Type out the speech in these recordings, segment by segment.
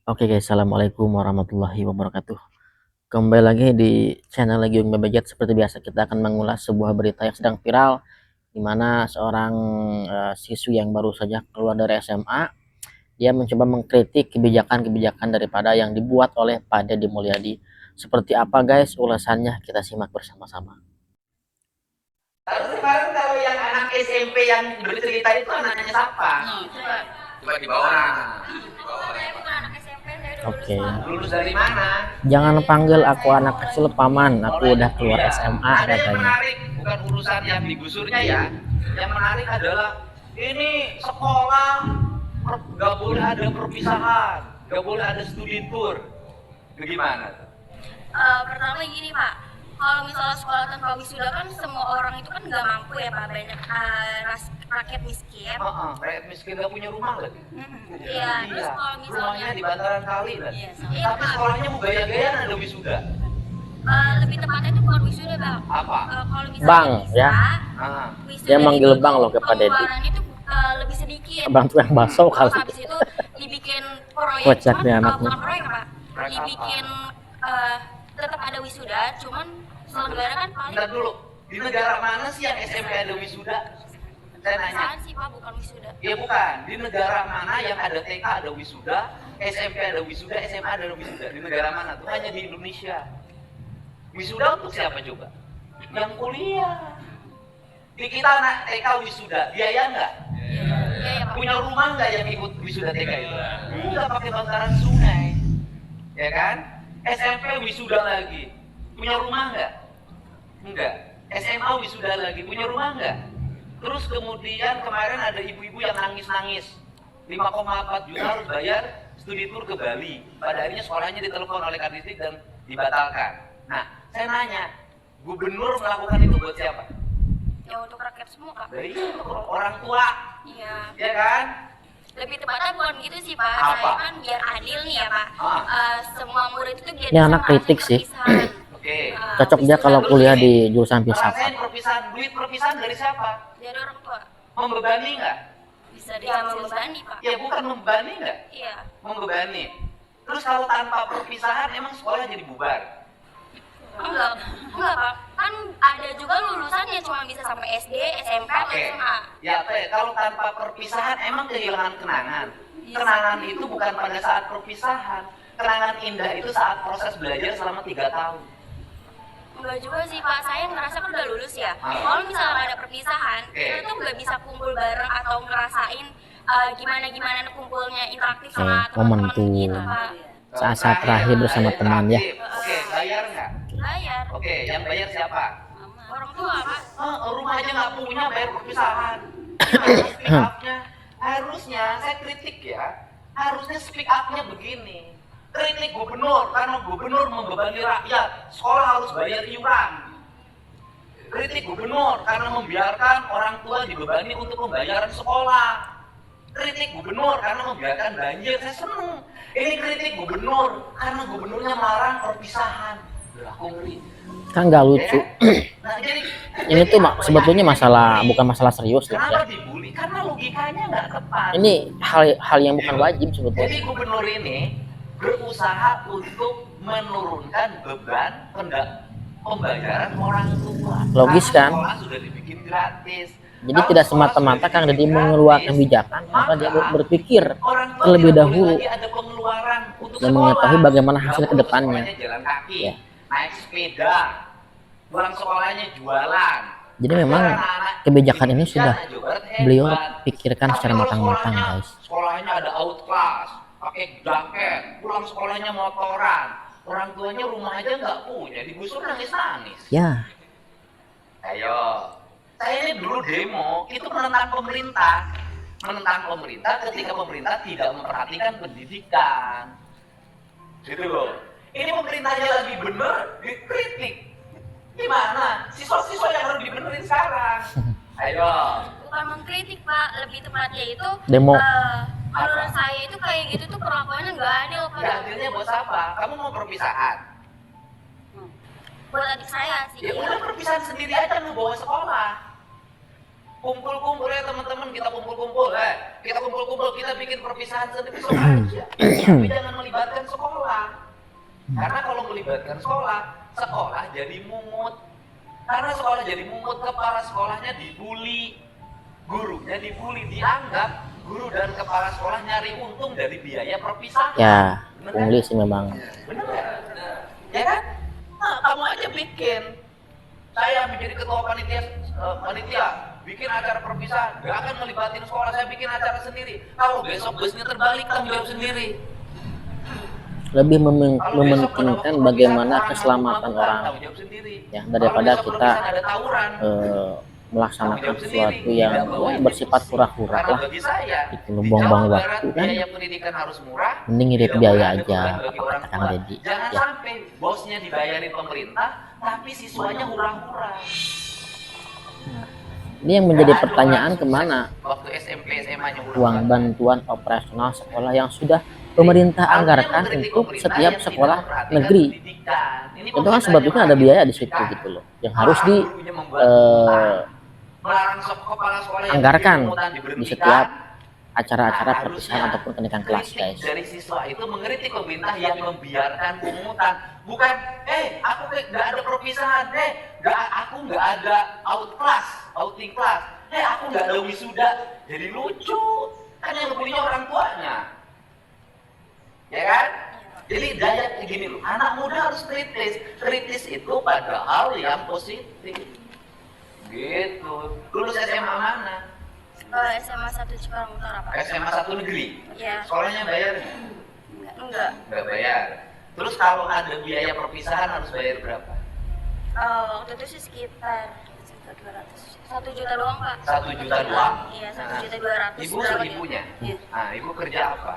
Oke guys, assalamualaikum warahmatullahi wabarakatuh. Kembali lagi di channel Legiung Bebejet. Seperti biasa kita akan mengulas sebuah berita yang sedang viral, di mana seorang siswi yang baru saja keluar dari SMA, dia mencoba mengkritik kebijakan-kebijakan daripada yang dibuat oleh Pak Deddy Mulyadi. Seperti apa guys ulasannya, kita simak bersama-sama. Kemarin kalau yang anak SMP yang bercerita itu anaknya siapa? Coba di bawah. Oke. Lulus dari mana? Jangan panggil aku anak kecil paman, aku udah keluar SMA Ada yang katanya. menarik, bukan urusan yang digusurnya ya. Yang menarik adalah ini sekolah nggak boleh ada perpisahan, nggak boleh ada studi tour. Bagaimana? Pertama gini Pak, kalau misalnya sekolah tanpa wisuda kan semua orang itu kan nggak mampu ya Pak, banyak rakyat miskin. Rakyat miskin nggak punya rumah lagi. Iya, terus kalau Rumahnya misalnya di bantaran kali lagi. iya, Tapi Pak. sekolahnya mau gaya-gayaan ada wisuda. Lebih tepatnya itu bukan wisuda Bang. Apa? Kalau misalnya Bang, bisa, ya. wisuda Dia manggil itu bang loh ke Pak Deddy. pengeluarannya itu lebih sedikit. Abang tuh yang baso Terus kali. habis itu dibikin proyek, Kocak cuman nih anaknya. bukan proyek Pak, dibikin tetap ada wisuda, cuman selenggara kan paling Bentar dulu, di negara mana sih yang SMP ada wisuda? Saya nanya. perasaan sih Pak, bukan wisuda. Ya bukan, di negara mana yang ada TK ada wisuda, SMP ada wisuda, SMA ada wisuda? Di negara mana tuh? Hanya di Indonesia. Wisuda untuk siapa coba? Yang kuliah. Di kita anak TK wisuda, biaya nggak? Iya ya Pak. Punya rumah nggak yang ikut wisuda TK itu? Enggak, pakai bantaran sungai. Ya kan? SMP wisuda lagi. Punya rumah nggak? Enggak. SMA wisuda lagi. Punya rumah nggak? Terus kemudian kemarin ada ibu-ibu yang nangis-nangis. 5,4 juta harus bayar studi tour ke Bali. Pada akhirnya sekolahnya ditelepon oleh Kadisdik dan dibatalkan. Nah, saya nanya, gubernur melakukan itu buat siapa? Ya untuk rakyat semua Pak. Dari orang tua, Iya. ya kan? Lebih tepatnya bukan gitu sih Pak. Apa? Saya kan biar adil nih ya Pak. Semua murid itu biar Ini bisa anak kritik ngerasain sih. perpisahan. Oke. Cocok dia kalau kuliah di jurusan filsafat. Ngerasain perpisahan, duit perpisahan dari siapa? Dari orang tua Membebani nggak? bisa dibilang membebani Pak. Ya bukan membebani nggak? Iya. Membebani. Terus kalau tanpa perpisahan emang sekolah jadi bubar? Enggak Pak. Kan ada juga lulusannya cuma bisa sampai SD, SMP, atau Oke. SMA. Ya Teh, kalau tanpa perpisahan emang kehilangan kenangan. Kenangan itu bukan pada saat perpisahan. Kenangan indah itu saat proses belajar selama 3 tahun. Enggak juga sih Pak, saya ngerasa kan udah lulus ya. Kalau misalnya ada perpisahan, kita tuh nggak bisa kumpul bareng atau ngerasain gimana kumpulnya interaktif sama momen teman-teman tuh. gitu Pak. Saat-saat terakhir bersama teman ya. Oke, bayar nggak? Bayar. Oke, yang bayar siapa? Orang tua Pak. Rumah aja nggak punya bayar perpisahan. Harus speak up-nya. Harusnya saya kritik ya. Harusnya speak up-nya begini. Kritik gubernur karena gubernur membebani rakyat. Sekolah harus bayar iuran. Kritik gubernur karena membiarkan orang tua dibebani untuk pembayaran sekolah. Kritik gubernur karena membiarkan banjir. Saya seneng. Ini kritik gubernur karena gubernurnya melarang perpisahan. Aku ngeri. Kan nggak lucu. Nah, jadi, Ini tuh sebetulnya masalah, bukan masalah serius lah ya. kenapa dibully? Karena logikanya nggak tepat. Ini hal yang bukan wajib Jadi sebetulnya. gubernur ini berusaha untuk menurunkan beban pembayaran orang tua. Logis Karena kan? sekolah sudah dibikin gratis. Jadi Kalau tidak sekolah semata-mata sudah Kang Deddy dibikin mengeluarkan gratis, kebijakan, maka dia maka berpikir orang tua terlebih tidak boleh dahulu lagi ada pengeluaran untuk dan sekolah. mengetahui bagaimana hasil Nggak ke boleh depannya. sekolahnya jalan kaki, Ya. naik sepeda, pulang sekolahnya jualan. Jadi memang kebijakan ini sudah beliau pikirkan secara matang-matang guys. Sekolahnya ada outclass, pakai jaket, pulang sekolahnya motoran. Orang tuanya rumah aja nggak punya, digusur nangis-nangis. Ya, Ayo, saya ini dulu demo, itu menentang pemerintah. Menentang pemerintah ketika pemerintah tidak memperhatikan pendidikan. Gitu loh. Ini pemerintahnya lagi bener, dikritik. Gimana? Siswa-siswa yang harus dibenerin sekarang. Ayo. Bukan mengkritik Pak, lebih tepatnya itu Demo. menurut saya itu kayak gitu tuh perlakuannya nggak adil Pak. Gak adilnya buat siapa? Kamu mau perpisahan? Buat adik saya sih. Ya udah perpisahan sendiri aja lu bawa sekolah. Kumpul-kumpul ya teman-teman, kita kumpul-kumpul, kita kumpul-kumpul, kita bikin perpisahan sendiri aja. Tapi jangan melibatkan Karena kalau melibatkan sekolah, sekolah jadi mungut. Karena sekolah jadi mungut, kepala sekolahnya dibully, gurunya dibully, dianggap guru dan kepala sekolah nyari untung dari biaya perpisahan. Ya, pungli sih memang. Bener ya? Ya kan? Nah, kamu aja bikin. Saya menjadi ketua panitia, bikin acara perpisahan, gak akan melibatin sekolah, saya bikin acara sendiri. Kalau besok busnya terbalik, tanggung jawab sendiri. Lebih Kalau besok pada mementingkan waktu bagaimana perpisahan, keselamatan tanggung orang jawab sendiri. ya, Kalau daripada besok kita perpisahan ada tawuran, melaksanakan tanggung jawab sendiri. sesuatu yang Tidak bawa bersifat institusi. hura-hura Karena lah, bagi saya, itu di buang-buang Jawa waktu Barat kan, biaya pendidikan harus murah, mending irit tidak biaya boleh ada aja, beban apa bagi orang kata Kang tua. Deddy. Jangan Ya, sampai bosnya dibayarin pemerintah, tapi siswanya hura-hura. ini yang menjadi Ada pertanyaan orang kemana sukses waktu SMP SMA-nya uang bantuan operasional sekolah yang sudah pemerintah anggarkan untuk setiap sekolah negeri. Itu kan sebetulnya ada biaya di situ gitu loh, yang harus anggarkan di setiap acara-acara perpisahan ataupun kenaikan kelas, guys. Dari siswa itu mengkritik pemerintah yang membiarkan pungutan, bukan aku nggak ada perpisahan, aku nggak ada outing kelas, aku nggak ada wisuda. Jadi lucu kan, yang punya orang tuanya, ya kan? Jadi daya gini loh, anak muda harus kritis itu pada hal yang positif gitu. Lulus SMA mana? SMA 1 Cikarang Utara, Pak. SMA 1 negeri? Iya. Sekolahnya bayar? Enggak. Nggak bayar. Terus kalau ada biaya perpisahan harus bayar berapa? Waktu itu sih sekitar 1 juta doang, Pak. 1 juta doang? Iya, 1.200.000. Ibu sama ibunya? Iya. Nah, ibu kerja apa?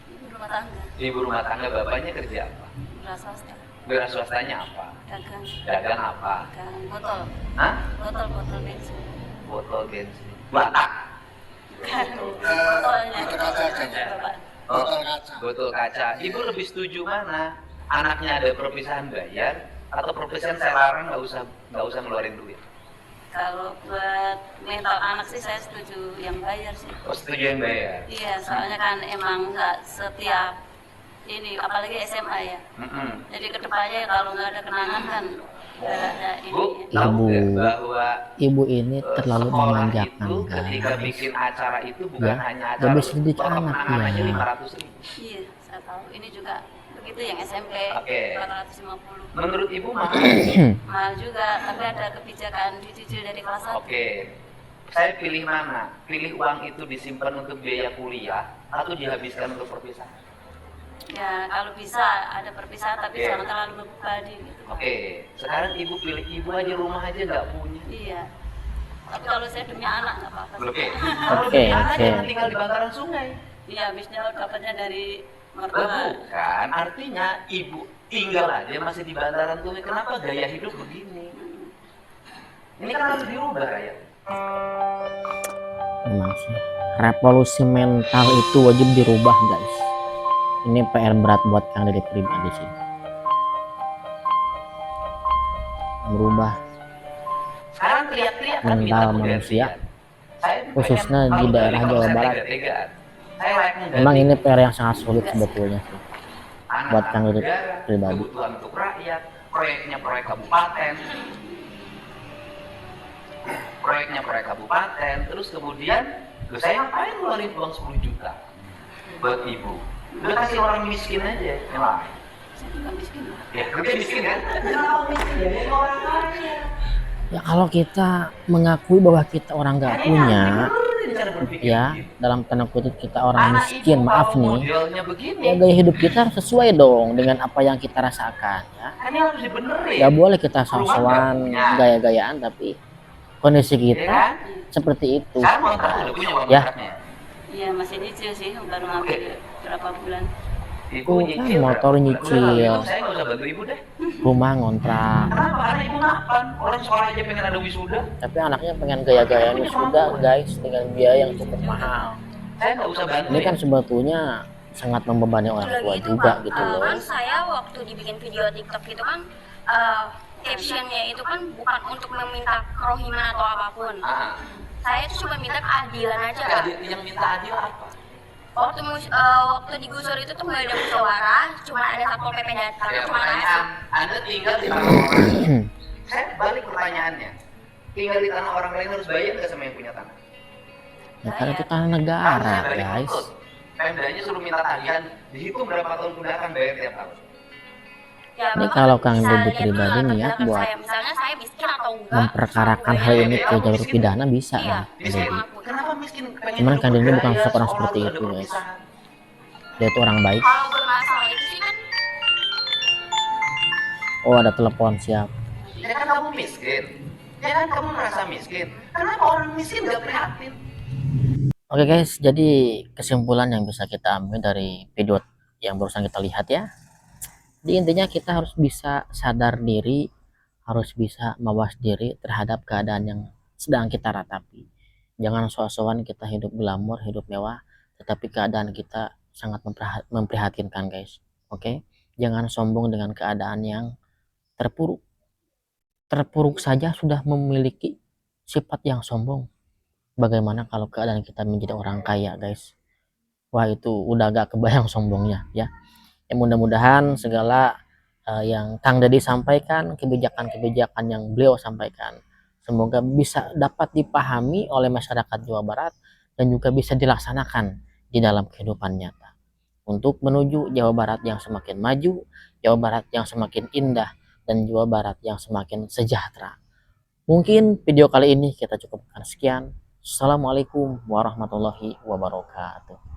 Ibu rumah tangga. Ibu rumah tangga, bapaknya kerja apa? Wira swasta. Wira swastanya apa? Dagang. Dagang apa? Dagang botol. Hah? Botol bensin. Botol bensin. Batak? Botolnya. Bapak. Botol kaca. Ibu lebih setuju mana? Anaknya ada perpisahan bayar atau perpisahan saya larang nggak usah ngeluarin duit? Kalau buat mental anak sih saya setuju yang bayar sih. Oh, setuju yang bayar? Iya, soalnya kan emang nggak setiap ini, apalagi SMA ya. Jadi kedepannya kalau nggak ada kenangan kan nggak ada ini. Bu, tahu nggak bahwa Ibu ini terlalu sekolah memanjakan, itu ketika guys. bikin acara itu bukan Ya, hanya dia acara bersedik total anak, penanganannya ya. 500.000. Iya, saya tahu. Ini juga begitu yang SMP Oke. 450. Menurut ibu mahal? Mahal juga, tapi ada kebijakan dicicil dari kelas 1. Oke, saya pilih mana? Pilih uang itu disimpan untuk biaya kuliah atau dihabiskan untuk perpisahan? Ya, kalau bisa ada perpisahan tapi Oke. jangan terlalu membebani gitu. Oke, sekarang ibu pilih, ibu aja rumah aja nggak punya. Iya. Tapi kalau saya demi anak nggak apa-apa. Oke, kalau Oke, demi anak oke. jangan tinggal di bantaran sungai. Iya, habisnya dapatnya dari Oh, mertua. bukan, artinya ibu tinggal aja masih di bantaran sungai. Kenapa gaya hidup begini? Ini kan harus dirubah ya. Memang sih, revolusi mental itu wajib dirubah, guys. Ini PR berat buat Kang Deddy pribadi sih, merubah Sekarang teriak-teriak kan minta mental penggantian. manusia, Saya khususnya pengen- di kalau daerah dari Jawa saya Barat. tega-tegaan. Saya layak mengganti Memang ini PR yang sangat sulit sebetulnya sih anak buat Kang Deddy negara, pribadi. kebutuhan untuk rakyat, proyeknya proyek kabupaten, terus kemudian loh, saya ngapain ngeluarin uang 10 juta buat ibu? Udah kasih orang miskin aja yang lain. Saya juga miskin. Ya, kerja miskin kan? Kenapa miskin? Ya, ini orang kaya. Ya kalau kita mengakui bahwa kita orang nggak punya, Cara berpikir ya begitu. dalam tanda kutip kita orang Anak miskin, ibu maaf kalau nih, modelnya begini, ya gaya hidup kita harus sesuai dong dengan apa yang kita rasakan, ya. kan ini harus dibenerin. Gak boleh kita Rumah nggak sok-sokan punya. gaya-gayaan, tapi kondisi Ya kita kan? seperti itu. Sekarang kontrak udah punya uang Ya. kontraknya. Iya, masih nyicil sih, baru ngambil berapa bulan. Ibu Tuh, kan nyicil motor berapa bulan? nyicil. Udah, kalau gitu saya nggak usah bantu ibu deh. Rumah ngontrak, Kenapa? Karena ibu mapan. Orang sekolah aja pengen ada wisuda. tapi anaknya pengen gaya-gayaan wisuda, guys, dengan biaya yang cukup mahal. Saya nggak usah bantu. Ini ya. kan sebetulnya sangat membebani orang Udah tua gitu, juga Pak, gitu loh. kan saya waktu dibikin video TikTok itu kan captionnya itu kan bukan untuk meminta kerohiman atau apapun. Ah, Saya itu cuma minta keadilan aja, Pak. yang minta adil apa? waktu digusur itu tuh nggak ada musyawarah, cuma ada satpol pp datang, Ya, cuma pertanyaan, langsung. Anda tinggal di tanah orang lain. Saya balik pertanyaannya. Tinggal di tanah orang lain harus bayar nggak sama yang punya tanah? Ya kan itu tanah negara, Harusnya balik guys. lutut. Pemdanya suruh minta tagihan, dihitung berapa tahun kuda akan bayar tiap tahun. Ya, Ini Bapak kalau bisa Kang Deddy lihat dulu pribadi latar niat belakang buat saya. Misalnya saya miskin atau enggak, memperkarakan hal ini ke jalur pidana bisa Iya, kan, Kang bisa Deddy. mengakui. Kenapa miskin? Pengen Cuman hidup Kang Deddy bukan bergaya, sosok orang seolah seperti nggak itu, ada guys. perpisahan. Dia itu orang baik. Kalau bermasalah itu sih kan Oh, ada telepon, siap. Ya kan kamu miskin. Ya kan kamu merasa miskin. Kenapa orang miskin nggak prihatin? Oke guys, jadi kesimpulan yang bisa kita ambil dari video yang barusan kita lihat ya, di intinya kita harus bisa sadar diri, harus bisa mawas diri terhadap keadaan yang sedang kita ratapi. Jangan sok-sokan kita hidup glamor, hidup mewah, tetapi keadaan kita sangat memprihatinkan guys. Oke, jangan sombong dengan keadaan yang terpuruk. Terpuruk saja sudah memiliki sifat yang sombong. Bagaimana kalau keadaan kita menjadi orang kaya guys? Wah, itu udah agak kebayang sombongnya ya. Ya mudah-mudahan segala yang Kang Deddy sampaikan, kebijakan-kebijakan yang beliau sampaikan, semoga bisa dapat dipahami oleh masyarakat Jawa Barat dan juga bisa dilaksanakan di dalam kehidupan nyata untuk menuju Jawa Barat yang semakin maju, Jawa Barat yang semakin indah, dan Jawa Barat yang semakin sejahtera. Mungkin video kali ini kita cukupkan sekian. Assalamualaikum warahmatullahi wabarakatuh.